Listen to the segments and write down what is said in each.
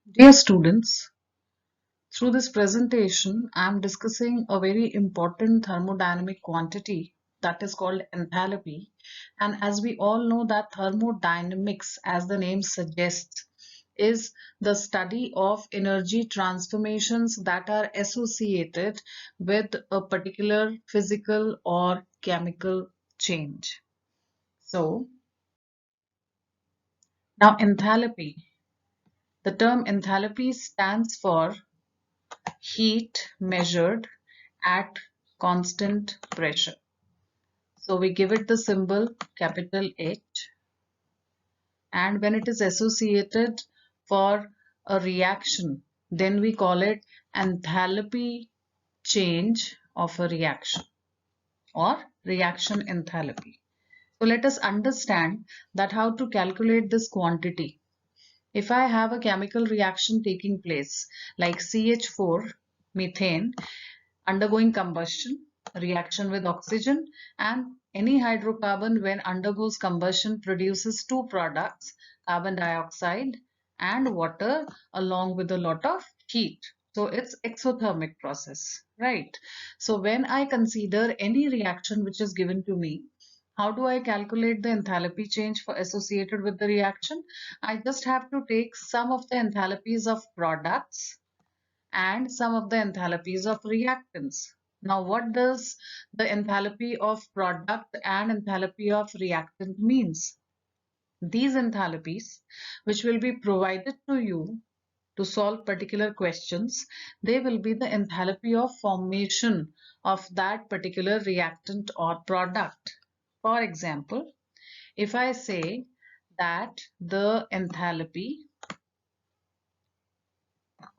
Dear students, through this presentation, I am discussing a very important thermodynamic quantity that is called enthalpy. And as we all know that thermodynamics, as the name suggests, is the study of energy transformations that are associated with a particular physical or chemical change. So, now enthalpy. The term enthalpy stands for heat measured at constant pressure. So we give it the symbol capital H, and when it is associated for a reaction, then we call it enthalpy change of a reaction or reaction enthalpy. So let us understand that how to calculate this quantity. If I have a chemical reaction taking place like CH4 methane undergoing combustion, reaction with oxygen, and any hydrocarbon when undergoes combustion produces two products, carbon dioxide and water, along with a lot of heat. So it's exothermic process, right? So when I consider any reaction which is given to me, how do I calculate the enthalpy change for associated with the reaction? I just have to take sum of the enthalpies of products and some of the enthalpies of reactants. Now, what does the enthalpy of product and enthalpy of reactant means? These enthalpies, which will be provided to you to solve particular questions, they will be the enthalpy of formation of that particular reactant or product. For example, if I say that the enthalpy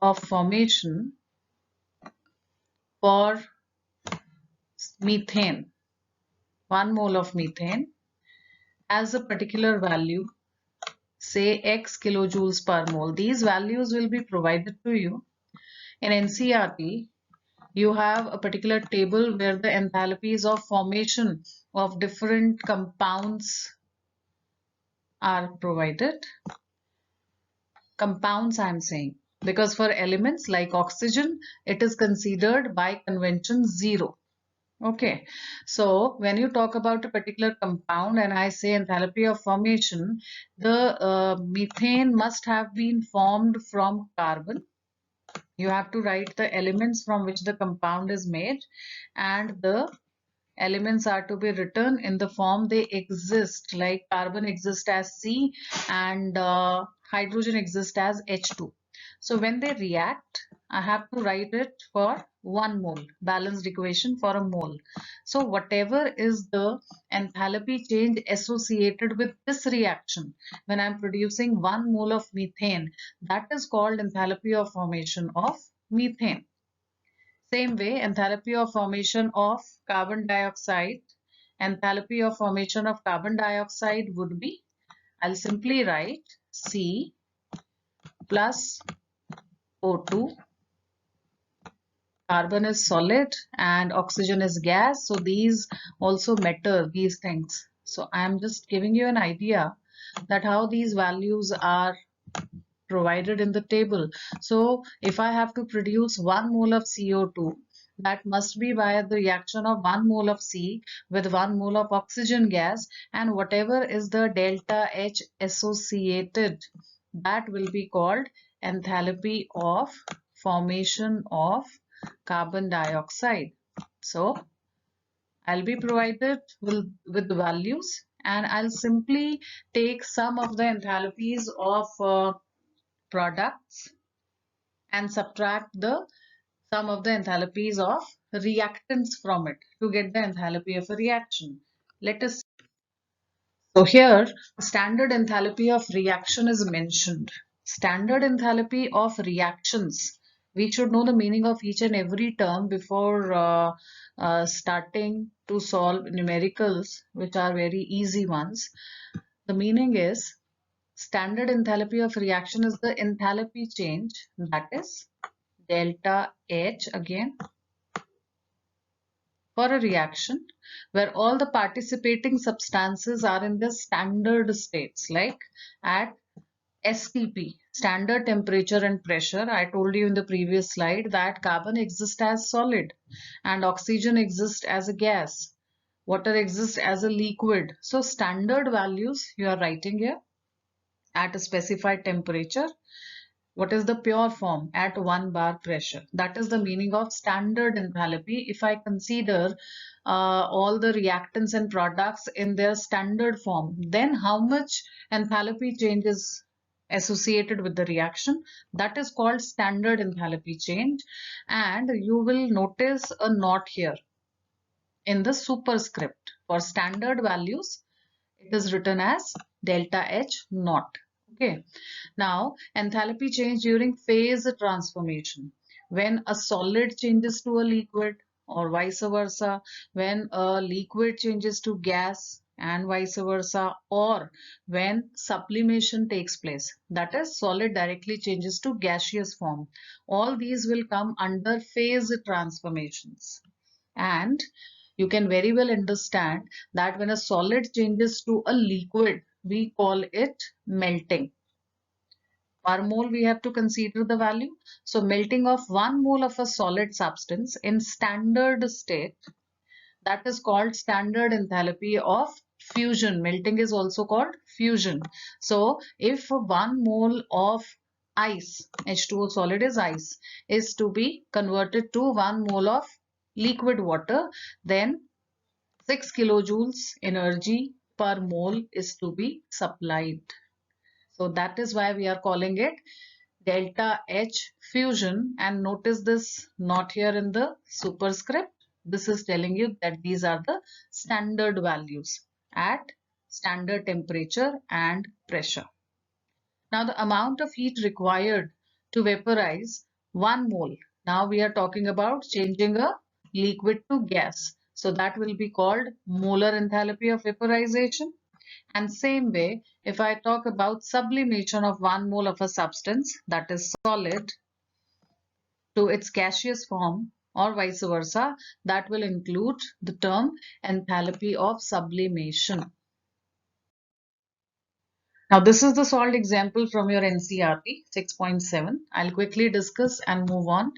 of formation for methane, 1 mole of methane has a particular value, say x kilojoules per mole. These values will be provided to you. In NCERT, you have a particular table where the enthalpies of formation of different compounds are provided. Compounds I'm saying, because for elements like oxygen, it is considered by convention 0. Okay, so when you talk about a particular compound and I say enthalpy of formation, the methane must have been formed from carbon. You have to write the elements from which the compound is made, and the elements are to be written in the form they exist, like carbon exists as C and hydrogen exists as H2. So when they react, I have to write it for 1 mole, balanced equation for a mole. So whatever is the enthalpy change associated with this reaction, when I'm producing 1 mole of methane, that is called enthalpy of formation of methane. Same way, enthalpy of formation of carbon dioxide, enthalpy of formation of carbon dioxide would be, I'll simply write C plus O2. Carbon is solid and oxygen is gas. So these also matter, these things. So I'm just giving you an idea that how these values are provided in the table. So if I have to produce 1 mole of CO2, that must be by the reaction of 1 mole of C with 1 mole of oxygen gas, and whatever is the delta H associated, that will be called enthalpy of formation of carbon dioxide. So I'll be provided with the values, and I'll simply take some of the enthalpies of products and subtract the sum of the enthalpies of reactants from it to get the enthalpy of a reaction. Let us. So here, standard enthalpy of reaction is mentioned. Standard enthalpy of reactions. We should know the meaning of each and every term before starting to solve numericals, which are very easy ones. The meaning is standard enthalpy of reaction is the enthalpy change, that is delta H again, for a reaction where all the participating substances are in the standard states, like at STP, standard temperature and pressure. I told you in the previous slide that carbon exists as solid and oxygen exists as a gas. Water exists as a liquid. So standard values you are writing here at a specified temperature. What is the pure form at 1 bar pressure? That is the meaning of standard enthalpy. If I consider all the reactants and products in their standard form, then how much enthalpy change is associated with the reaction? That is called standard enthalpy change. And you will notice a note here in the superscript. For standard values, it is written as delta H naught. Okay. Now, enthalpy change during phase transformation. When a solid changes to a liquid or vice versa, when a liquid changes to gas and vice versa, or when sublimation takes place, that is solid directly changes to gaseous form. All these will come under phase transformations. And you can very well understand that when a solid changes to a liquid, we call it melting. Per mole, we have to consider the value. So melting of 1 mole of a solid substance in standard state, that is called standard enthalpy of fusion. Melting is also called fusion. So if 1 mole of ice, H2O solid is ice, is to be converted to 1 mole of liquid water, then 6 kilojoules energy per mole is to be supplied. So that is why we are calling it delta H fusion, and notice this not here in the superscript. This is telling you that these are the standard values at standard temperature and pressure. Now the amount of heat required to vaporize 1 mole. Now we are talking about changing a liquid to gas. So that will be called molar enthalpy of vaporization. And same way, if I talk about sublimation of 1 mole of a substance that is solid to its gaseous form or vice versa, that will include the term enthalpy of sublimation. Now this is the solved example from your NCERT 6.7. I'll quickly discuss and move on.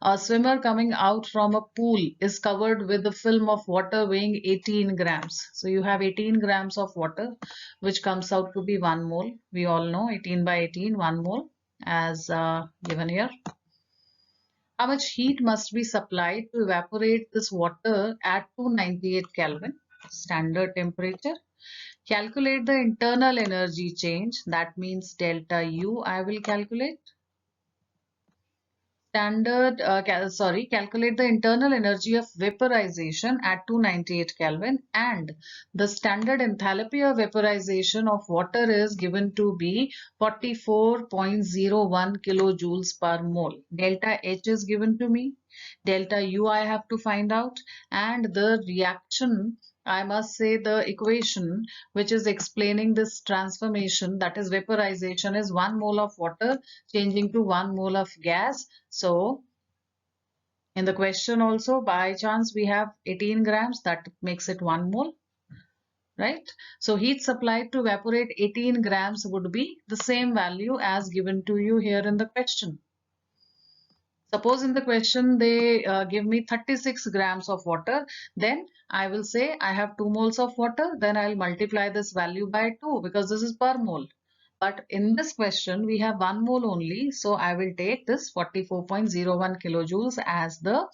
A swimmer coming out from a pool is covered with a film of water weighing 18 grams. So you have 18 grams of water which comes out to be 1 mole. We all know 18 by 18, 1 mole as given here. How much heat must be supplied to evaporate this water at 298 Kelvin, standard temperature? Calculate the internal energy change. That means delta U I will calculate. Calculate the internal energy of vaporization at 298 Kelvin, and the standard enthalpy of vaporization of water is given to be 44.01 kilojoules per mole. Delta H is given to me. Delta U I have to find out, and the reaction, I must say the equation which is explaining this transformation, that is vaporization, is 1 mole of water changing to 1 mole of gas. So in the question also, by chance we have 18 grams, that makes it 1 mole, right? So heat supplied to evaporate 18 grams would be the same value as given to you here in the question. Suppose in the question they give me 36 grams of water, then I will say I have 2 moles of water, then I'll multiply this value by 2 because this is per mole. But in this question we have 1 mole only, so I will take this 44.01 kilojoules as the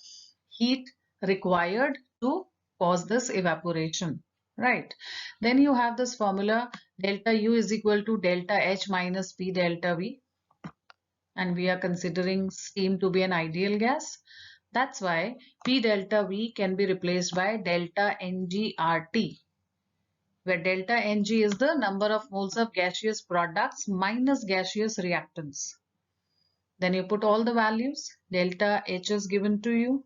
heat required to cause this evaporation, right? Then you have this formula delta U is equal to delta H minus P delta V, and we are considering steam to be an ideal gas. That's why P delta V can be replaced by delta NGRT, where delta Ng is the number of moles of gaseous products minus gaseous reactants. Then you put all the values. Delta H is given to you.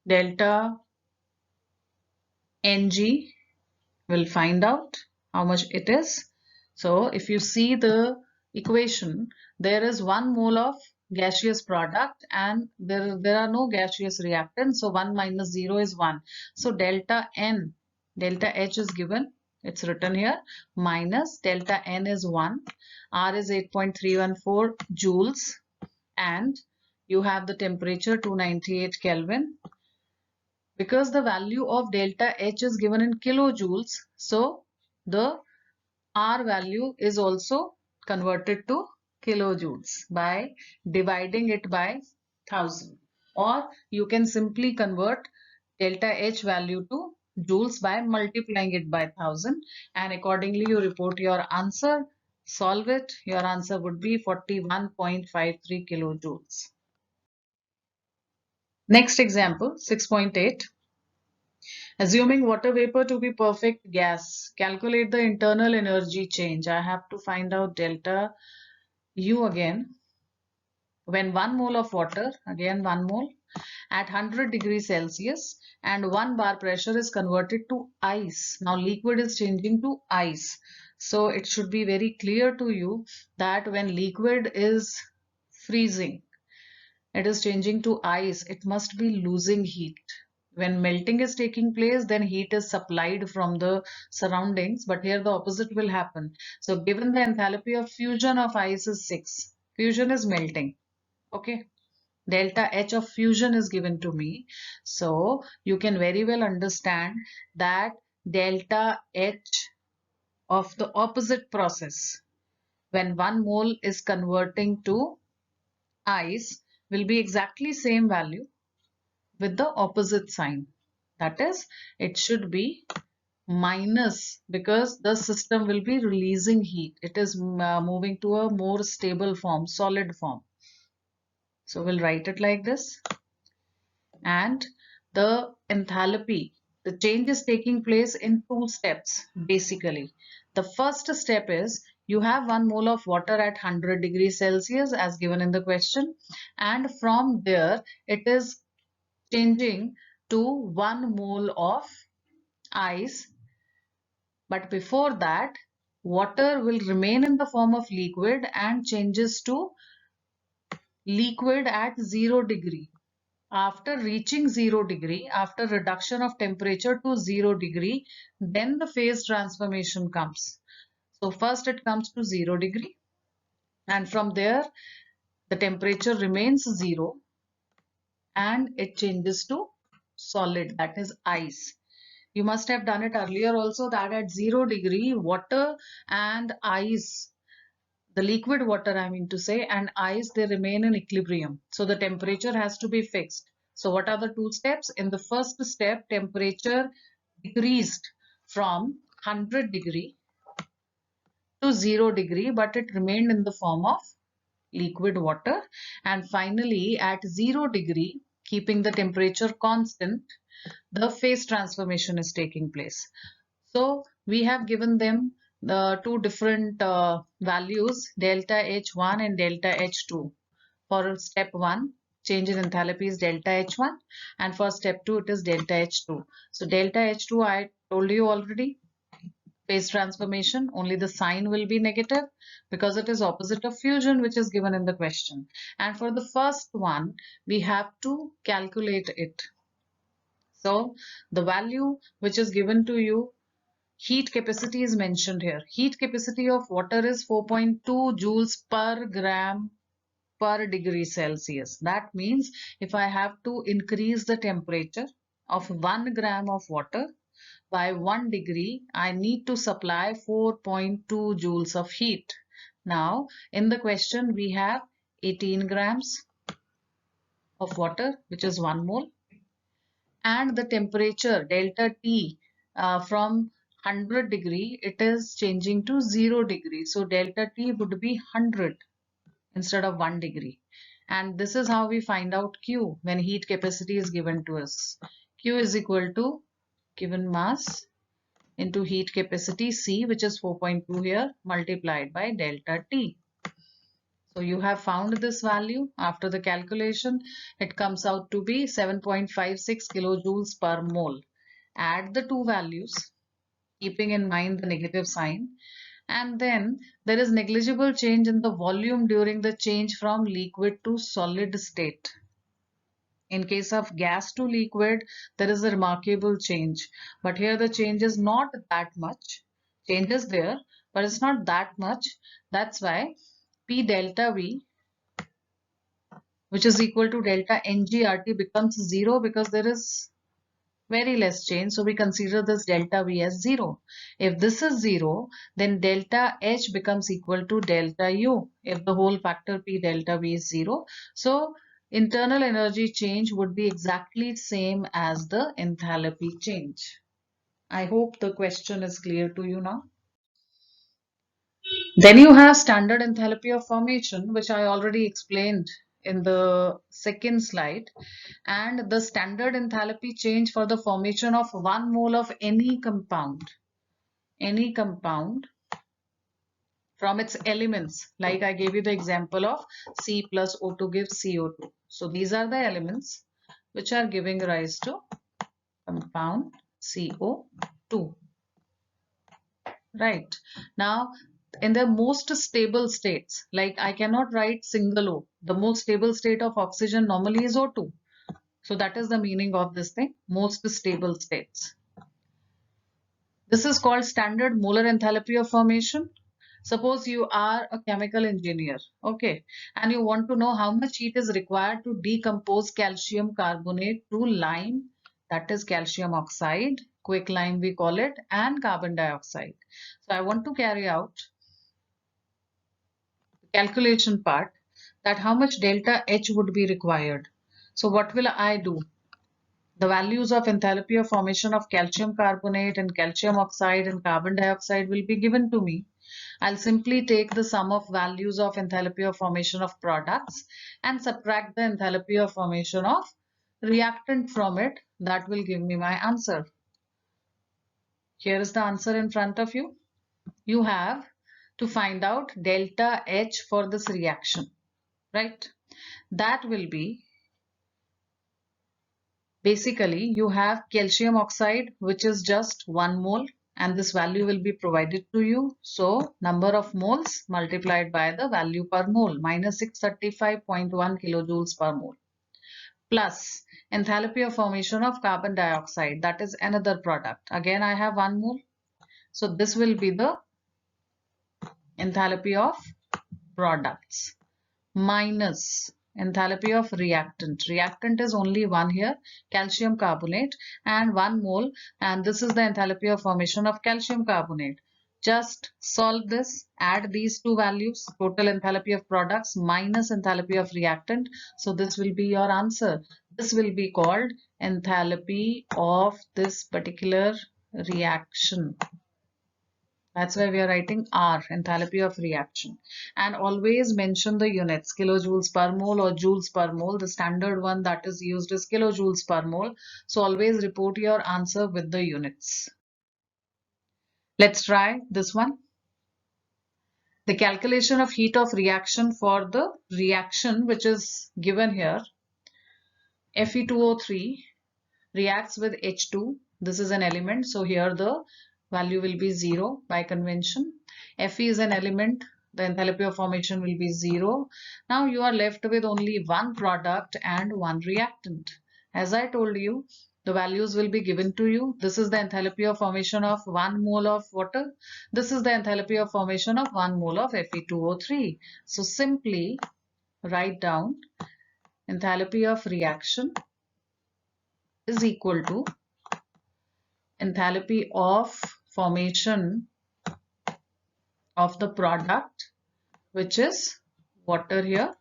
Delta Ng, will find out how much it is. So if you see the equation, there is 1 mole of gaseous product and there are no gaseous reactants. So 1 minus 0 is 1. So delta N, delta H is given It's written here, minus delta N is 1, R is 8.314 joules, and you have the temperature 298 Kelvin. Because the value of delta H is given in kilojoules, so the R value is also converted to kilojoules by dividing it by 1000. Or you can simply convert delta H value to joules by multiplying it by 1000, and accordingly you report your answer, solve it, your answer would be 41.53 kilojoules. Next example, 6.8. Assuming water vapor to be perfect gas, calculate the internal energy change. I have to find out delta U again. When 1 mole of water, again 1 mole, at 100 degrees Celsius and 1 bar pressure is converted to ice. Now liquid is changing to ice. So it should be very clear to you that when liquid is freezing, it is changing to ice, it must be losing heat. When melting is taking place, then heat is supplied from the surroundings, but here the opposite will happen. So given the enthalpy of fusion of ice is 6, fusion is melting, okay? Delta H of fusion is given to me. So you can very well understand that delta H of the opposite process, when 1 mole is converting to ice, will be exactly same value with the opposite sign. That is, it should be minus, because the system will be releasing heat. It is moving to a more stable form, solid form. So we'll write it like this. And the enthalpy, the change is taking place in 2 steps basically. The first step is you have 1 mole of water at 100 degrees Celsius as given in the question, and from there it is changing to 1 mole of ice. But before that, water will remain in the form of liquid and changes to liquid at 0 degree. After reaching 0 degree, after reduction of temperature to 0 degree, then the phase transformation comes. So first it comes to 0 degree, and from there the temperature remains 0 and it changes to solid, that is ice. You must have done it earlier also, that at 0 degree water and ice, the liquid water I mean to say, and ice, they remain in equilibrium. So the temperature has to be fixed. So what are the 2 steps? In the first step, temperature decreased from 100 degree to 0 degree, but it remained in the form of liquid water. And finally at 0 degree, keeping the temperature constant, the phase transformation is taking place. So we have given them the 2 different values, delta H1 and delta H2. For step 1, change in enthalpy is delta H1, and for step 2 it is delta H2. So delta H2 I told you already, phase transformation, only the sign will be negative because it is opposite of fusion, which is given in the question. And for the first one, we have to calculate it. So the value which is given to you, heat capacity is mentioned here. Heat capacity of water is 4.2 joules per gram per degree Celsius. That means if I have to increase the temperature of 1 gram of water by 1 degree, I need to supply 4.2 joules of heat. Now, in the question, we have 18 grams of water, which is 1 mole, and the temperature delta T from 100 degree, it is changing to 0 degree. So delta T would be 100 instead of 1 degree. And this is how we find out Q when heat capacity is given to us. Q is equal to given mass into heat capacity C, which is 4.2 here, multiplied by delta T. So you have found this value. After the calculation, it comes out to be 7.56 kilojoules per mole. Add the 2 values, keeping in mind the negative sign. And then there is negligible change in the volume during the change from liquid to solid state. In case of gas to liquid, there is a remarkable change. But here the change is not that much. changes there, but it's not that much. That's why P delta V, which is equal to delta NGRT, becomes 0 because there is very less change. So we consider this delta V as 0. If this is 0, then delta H becomes equal to delta U if the whole factor P delta V is 0. So internal energy change would be exactly same as the enthalpy change. I hope the question is clear to you now. Then you have standard enthalpy of formation, which I already explained in the second slide. And the standard enthalpy change for the formation of 1 mole of any compound from its elements, like I gave you the example of C plus O2 gives CO2. So these are the elements which are giving rise to compound CO2. Right. Now, in the most stable states, like I cannot write single O. The most stable state of oxygen normally is O2. So that is the meaning of this thing, most stable states. This is called standard molar enthalpy of formation. Suppose you are a chemical engineer, okay, and you want to know how much heat is required to decompose calcium carbonate to lime, that is calcium oxide, quicklime we call it, and carbon dioxide. So I want to carry out the calculation part, that how much delta H would be required. So what will I do? The values of enthalpy of formation of calcium carbonate and calcium oxide and carbon dioxide will be given to me. I'll simply take the sum of values of enthalpy of formation of products and subtract the enthalpy of formation of reactant from it. That will give me my answer. Here is the answer in front of you. You have to find out delta H for this reaction, right? That will be, basically, you have calcium oxide, which is just 1 mole, and this value will be provided to you. So number of moles multiplied by the value per mole, minus 635.1 kilojoules per mole, plus enthalpy of formation of carbon dioxide, that is another product. Again, I have 1 mole. So this will be the enthalpy of products, minus enthalpy of reactant. Reactant is only one here, calcium carbonate, and 1 mole, and this is the enthalpy of formation of calcium carbonate. Just solve this, add these two values, total enthalpy of products minus enthalpy of reactant. So this will be your answer. This will be called enthalpy of this particular reaction. That's why we are writing R, enthalpy of reaction. And always mention the units, kilojoules per mole or joules per mole. The standard one that is used is kilojoules per mole. So always report your answer with the units. Let's try this one. The calculation of heat of reaction for the reaction which is given here. Fe2O3 reacts with H2. This is an element. So here the value will be 0 by convention. Fe is an element. The enthalpy of formation will be 0. Now you are left with only one product and one reactant. As I told you, the values will be given to you. This is the enthalpy of formation of 1 mole of water. This is the enthalpy of formation of 1 mole of Fe2O3. So simply write down enthalpy of reaction is equal to enthalpy of formation of the product, which is water here,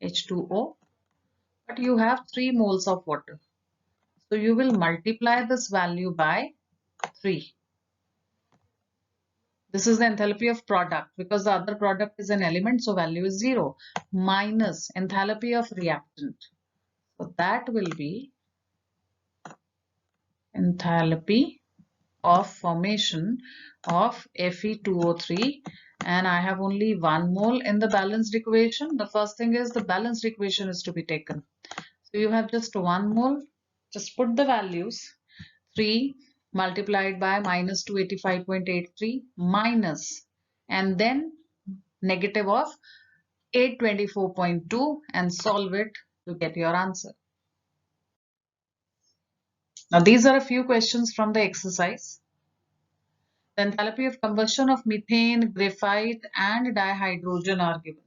H2O, but you have 3 moles of water. So you will multiply this value by 3. This is the enthalpy of product because the other product is an element, so value is 0, minus enthalpy of reactant. So that will be enthalpy of formation of Fe2O3, and I have only 1 mole in the balanced equation. The first thing is the balanced equation is to be taken. So you have just 1 mole. Just put the values. 3 multiplied by minus 285.83 minus, and then negative of 824.2, and solve it to get your answer. Now these are a few questions from the exercise. The enthalpy of combustion of methane, graphite and dihydrogen are given.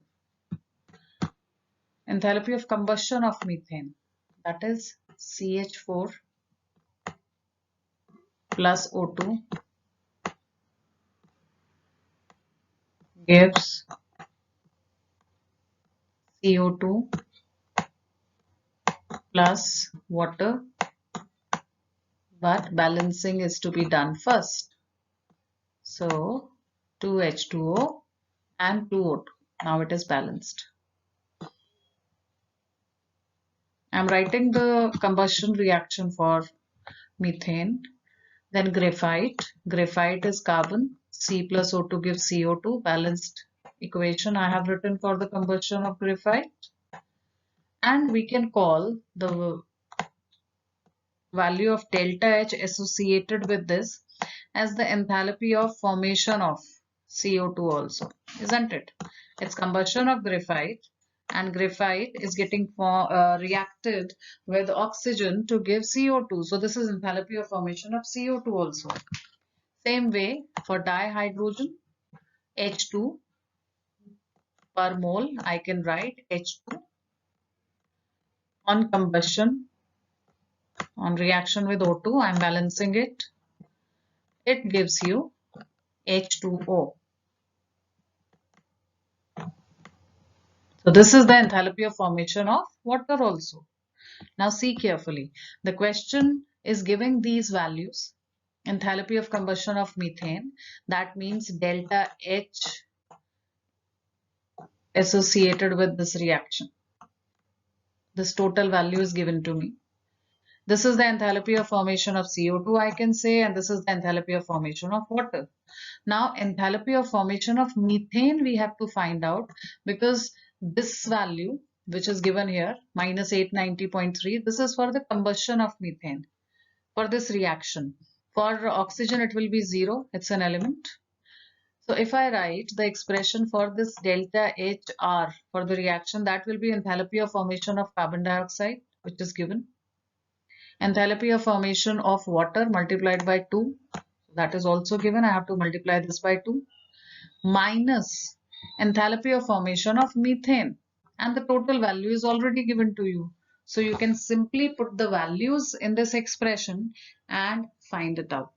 Enthalpy of combustion of methane, that is CH4 plus O2 gives CO2 plus water, but balancing is to be done first. So 2H2O and 2O2. Now it is balanced. I'm writing the combustion reaction for methane. Then graphite. Graphite is carbon. C plus O2 gives CO2. Balanced equation I have written for the combustion of graphite. And we can call the value of delta H associated with this as the enthalpy of formation of CO2 also, isn't it? It's combustion of graphite, and graphite is getting reacted with oxygen to give CO2. So this is enthalpy of formation of CO2 also. Same way for dihydrogen, H2 per mole, I can write H2 on combustion, on reaction with O2, I'm balancing it. It gives you H2O. So this is the enthalpy of formation of water also. Now see carefully. The question is giving these values. Enthalpy of combustion of methane. That means delta H associated with this reaction. This total value is given to me. This is the enthalpy of formation of CO2, I can say, and this is the enthalpy of formation of water. Now, enthalpy of formation of methane we have to find out, because this value, which is given here, minus 890.3, this is for the combustion of methane, for this reaction. For oxygen, it will be 0, it's an element. So if I write the expression for this delta HR for the reaction, that will be enthalpy of formation of carbon dioxide, which is given. Enthalpy of formation of water multiplied by 2, that is also given. I have to multiply this by 2, minus enthalpy of formation of methane, and the total value is already given to you. So you can simply put the values in this expression and find it out.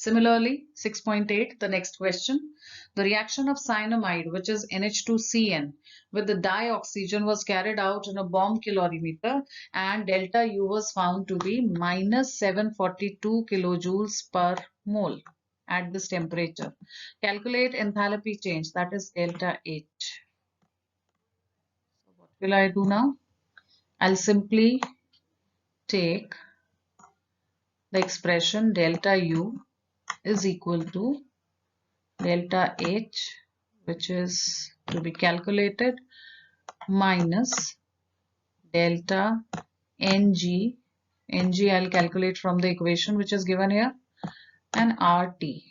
Similarly, 6.8, the next question. The reaction of cyanamide, which is NH2CN, with the dioxygen was carried out in a bomb calorimeter, and delta U was found to be minus 742 kilojoules per mole at this temperature. Calculate enthalpy change, that is delta H. So what will I do now? I'll simply take the expression delta U is equal to delta H, which is to be calculated, minus delta Ng. Ng I'll calculate from the equation which is given here, and RT.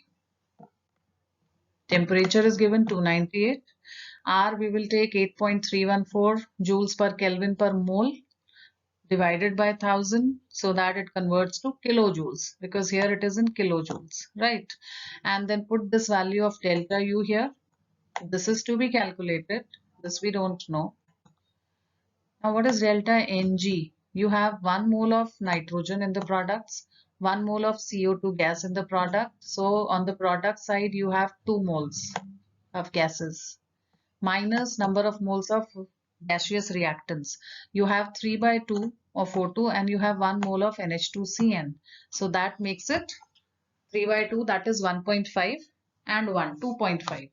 Temperature is given 298. R we will take 8.314 joules per Kelvin per mole divided by 1000, so that it converts to kilojoules, because here it is in kilojoules, right? And then put this value of delta U here. This is to be calculated. This we don't know. Now what is delta Ng? You have 1 mole of nitrogen in the products, 1 mole of CO2 gas in the product. So on the product side you have 2 moles of gases, minus number of moles of gaseous reactants. You have 3 by 2 of O2 and you have 1 mole of NH2CN. So that makes it 3 by 2, that is 1.5, and 1, 2.5.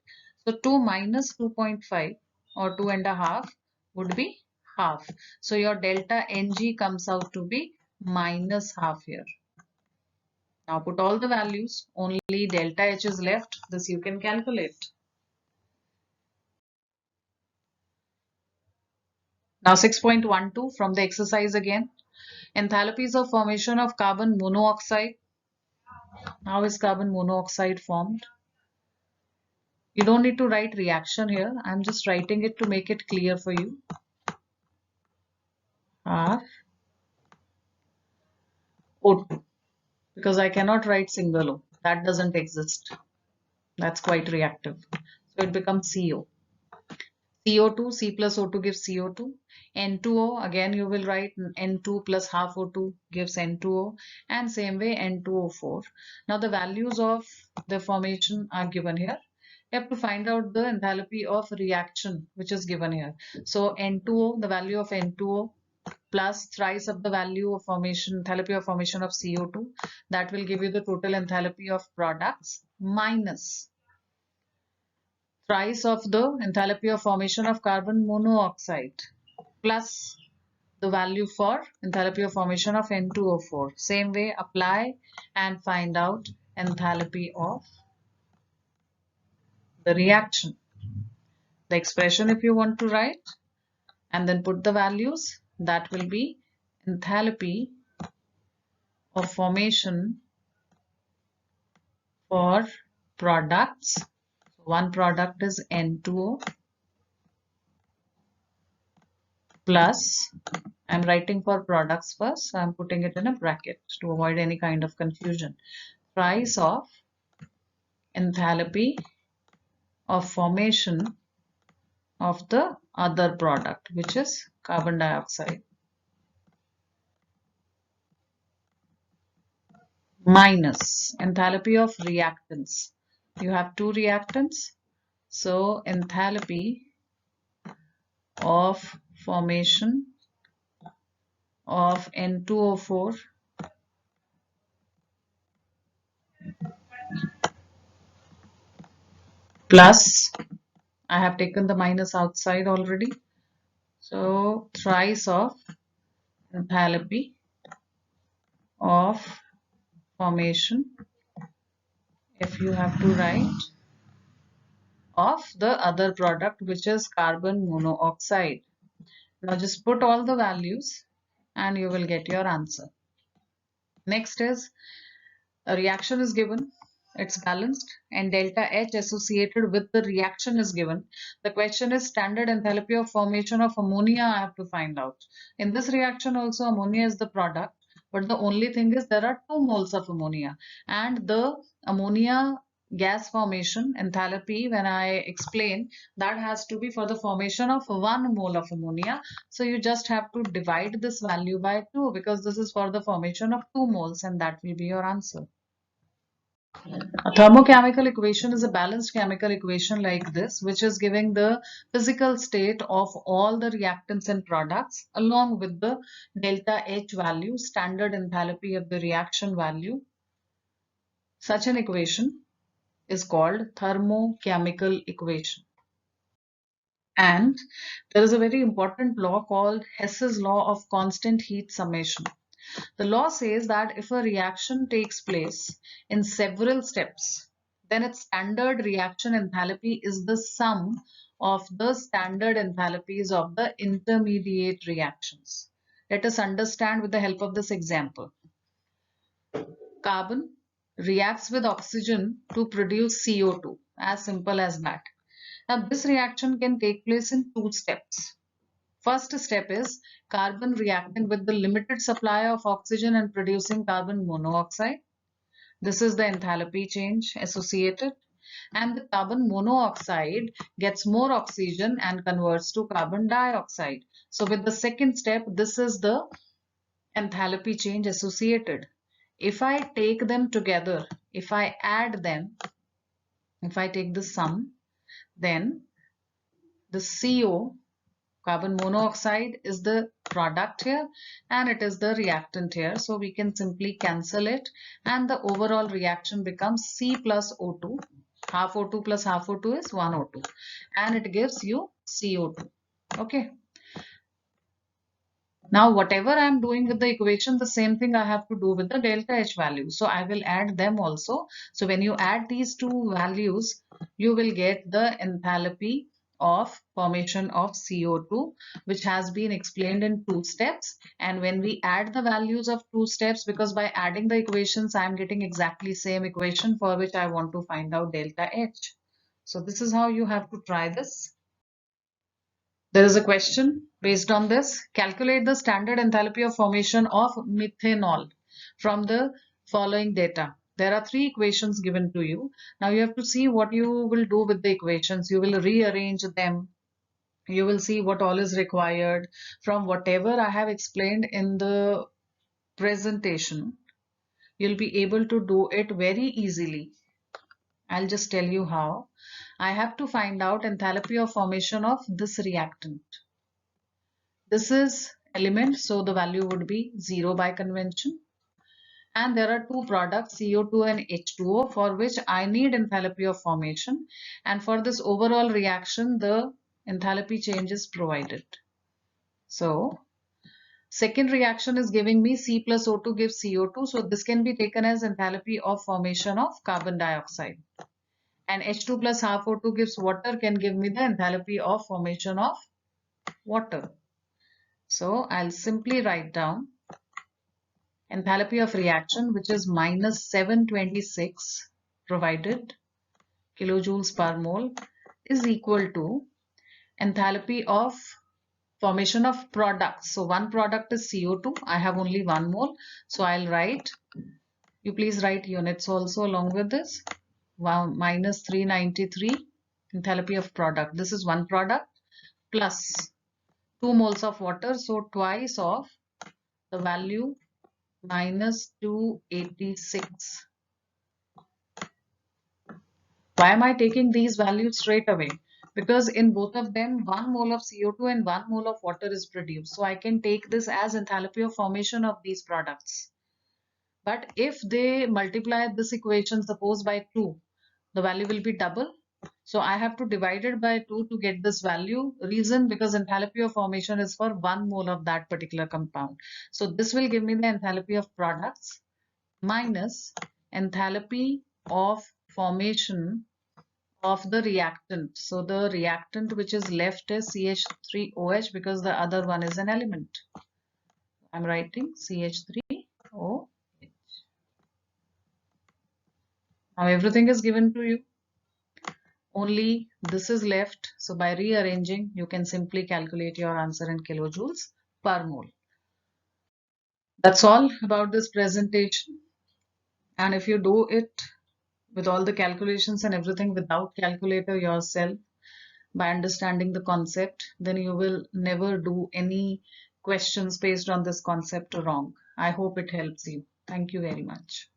So 2 minus 2.5 or 2.5 would be half. So your delta Ng comes out to be minus half here. Now put all the values, only delta H is left. This you can calculate. Now 6.12 from the exercise again. Enthalpies of formation of carbon monoxide. How is carbon monoxide formed? You don't need to write reaction here. I'm just writing it to make it clear for you. Half O2, because I cannot write single O. That doesn't exist. That's quite reactive. So it becomes CO. CO2, C plus O2 gives CO2. N2O, again you will write N2 plus half O2 gives N2O, and same way N2O4. Now the values of the formation are given here. You have to find out the enthalpy of reaction which is given here. So N2O, the value of N2O plus thrice of the value of formation, enthalpy of formation of CO2, that will give you the total enthalpy of products minus thrice of the enthalpy of formation of carbon monoxide plus the value for enthalpy of formation of N2O4. Same way, apply and find out enthalpy of the reaction. The expression if you want to write and then put the values, that will be enthalpy of formation for products. One product is N2O plus, I'm writing for products first, so I'm putting it in a bracket to avoid any kind of confusion. Price of enthalpy of formation of the other product, which is carbon dioxide, minus enthalpy of reactants. You have two reactants, so enthalpy of formation of N2O4 plus, I have taken the minus outside already, so thrice of enthalpy of formation, if you have to write, of the other product, which is carbon monoxide. Now just put all the values and you will get your answer. Next is a reaction is given, it's balanced, and delta H associated with the reaction is given. The question is standard enthalpy of formation of ammonia I have to find out. In this reaction also ammonia is the product, but the only thing is there are 2 moles of ammonia, and the ammonia gas formation enthalpy, when I explain, that has to be for the formation of 1 mole of ammonia. So you just have to divide this value by 2 because this is for the formation of 2 moles, and that will be your answer. A thermochemical equation is a balanced chemical equation like this, which is giving the physical state of all the reactants and products along with the delta H value, standard enthalpy of the reaction value. Such an equation is called thermochemical equation. And there is a very important law called Hess's law of constant heat summation. The law says that if a reaction takes place in several steps, then its standard reaction enthalpy is the sum of the standard enthalpies of the intermediate reactions. Let us understand with the help of this example. Carbon reacts with oxygen to produce CO2, as simple as that. Now, this reaction can take place in 2 steps. First step is carbon reacting with the limited supply of oxygen and producing carbon monoxide. This is the enthalpy change associated. And the carbon monoxide gets more oxygen and converts to carbon dioxide. So with the second step, this is the enthalpy change associated. If I take them together, if I add them, if I take the sum, then the CO, carbon monoxide, is the product here and it is the reactant here. So we can simply cancel it and the overall reaction becomes C plus O2. Half O2 plus half O2 is 1 O2 and it gives you CO2. Okay. Now whatever I am doing with the equation, the same thing I have to do with the delta H value. So I will add them also. So when you add these two values, you will get the enthalpy of formation of CO2, which has been explained in 2 steps. And when we add the values of 2 steps, because by adding the equations, I am getting exactly same equation for which I want to find out delta H. So this is how you have to try this. There is a question based on this. Calculate the standard enthalpy of formation of methanol from the following data. There are three equations given to you. Now you have to see what you will do with the equations. You will rearrange them. You will see what all is required from whatever I have explained in the presentation. You'll be able to do it very easily. I'll just tell you how. I have to find out enthalpy of formation of this reactant. This is element, so the value would be 0 by convention. And there are two products, CO2 and H2O, for which I need enthalpy of formation. And for this overall reaction, the enthalpy change is provided. So, second reaction is giving me C plus O2 gives CO2. So, this can be taken as enthalpy of formation of carbon dioxide. And H2 plus half O2 gives water, can give me the enthalpy of formation of water. So, I'll simply write down enthalpy of reaction, which is minus 726 provided kilojoules per mole, is equal to enthalpy of formation of products. So one product is CO2. I have only 1 mole. So I'll write, you please write units also along with this. Wow, minus 393 enthalpy of product. This is one product plus 2 moles of water. So twice of the value minus 286. Why am I taking these values straight away? Because in both of them, 1 mole of CO2 and 1 mole of water is produced. So I can take this as enthalpy of formation of these products. But if they multiply this equation, suppose by 2, the value will be double. So I have to divide it by 2 to get this value. Reason, because enthalpy of formation is for 1 mole of that particular compound. So this will give me the enthalpy of products minus enthalpy of formation of the reactant. So the reactant which is left is CH3OH because the other one is an element. I'm writing CH3OH. Now everything is given to you. Only this is left. So by rearranging, you can simply calculate your answer in kilojoules per mole. That's all about this presentation. And if you do it with all the calculations and everything without calculator yourself, by understanding the concept, then you will never do any questions based on this concept wrong. I hope it helps you. Thank you very much.